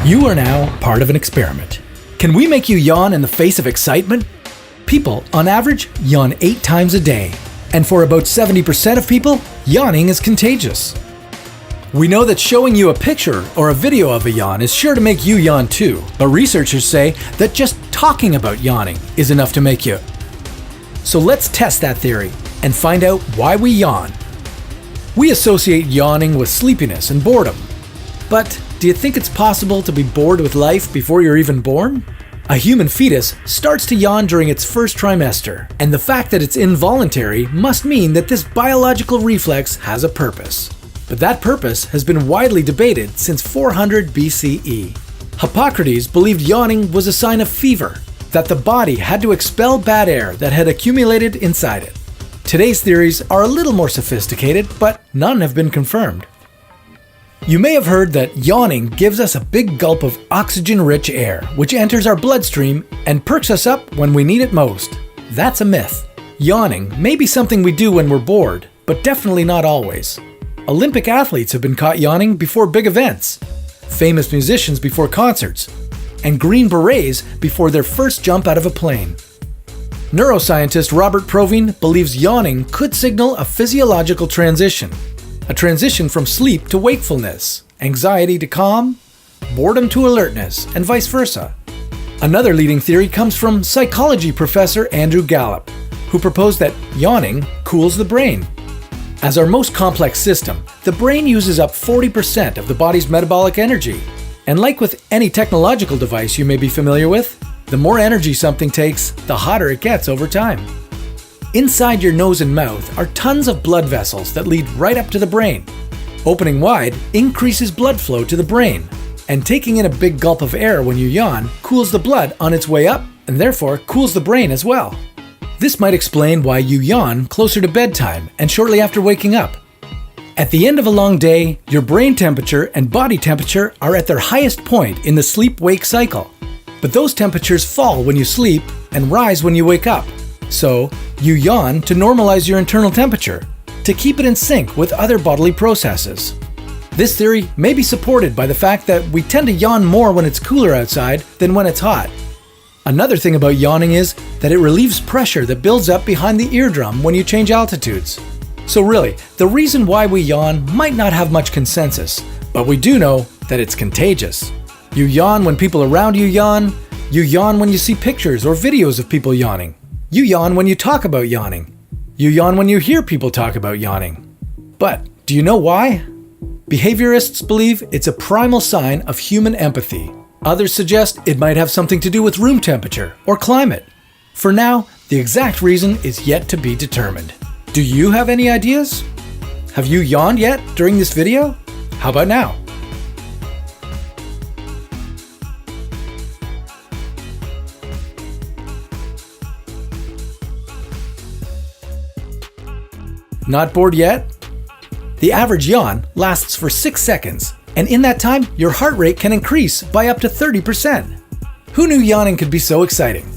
You are now part of an experiment. Can we make you yawn in the face of excitement? People, on average, yawn 8 times a day. And for about 70% of people, yawning is contagious. We know that showing you a picture or a video of a yawn is sure to make you yawn too, but researchers say that just talking about yawning is enough to make you. So let's test that theory and find out why we yawn. We associate yawning with sleepiness and boredom. But do you think it's possible to be bored with life before you're even born? A human fetus starts to yawn during its first trimester, and the fact that it's involuntary must mean that this biological reflex has a purpose. But that purpose has been widely debated since 400 BCE. Hippocrates believed yawning was a sign of fever, that the body had to expel bad air that had accumulated inside it. Today's theories are a little more sophisticated, but none have been confirmed. You may have heard that yawning gives us a big gulp of oxygen-rich air, which enters our bloodstream and perks us up when we need it most. That's a myth. Yawning may be something we do when we're bored, but definitely not always. Olympic athletes have been caught yawning before big events, famous musicians before concerts, and Green Berets before their first jump out of a plane. Neuroscientist Robert Provine believes yawning could signal a physiological transition. A transition from sleep to wakefulness, anxiety to calm, boredom to alertness, and vice versa. Another leading theory comes from psychology professor Andrew Gallup, who proposed that yawning cools the brain. As our most complex system, the brain uses up 40% of the body's metabolic energy. And like with any technological device you may be familiar with, the more energy something takes, the hotter it gets over time. Inside your nose and mouth are tons of blood vessels that lead right up to the brain. Opening wide increases blood flow to the brain, and taking in a big gulp of air when you yawn cools the blood on its way up and therefore cools the brain as well. This might explain why you yawn closer to bedtime and shortly after waking up. At the end of a long day, your brain temperature and body temperature are at their highest point in the sleep-wake cycle. But those temperatures fall when you sleep and rise when you wake up. So, you yawn to normalize your internal temperature, to keep it in sync with other bodily processes. This theory may be supported by the fact that we tend to yawn more when it's cooler outside than when it's hot. Another thing about yawning is that it relieves pressure that builds up behind the eardrum when you change altitudes. So really, the reason why we yawn might not have much consensus, but we do know that it's contagious. You yawn when people around you yawn. You yawn when you see pictures or videos of people yawning. You yawn when you talk about yawning. You yawn when you hear people talk about yawning. But do you know why? Behaviorists believe it's a primal sign of human empathy. Others suggest it might have something to do with room temperature or climate. For now, the exact reason is yet to be determined. Do you have any ideas? Have you yawned yet during this video? How about now? Not bored yet? The average yawn lasts for 6 seconds, and in that time, your heart rate can increase by up to 30%. Who knew yawning could be so exciting?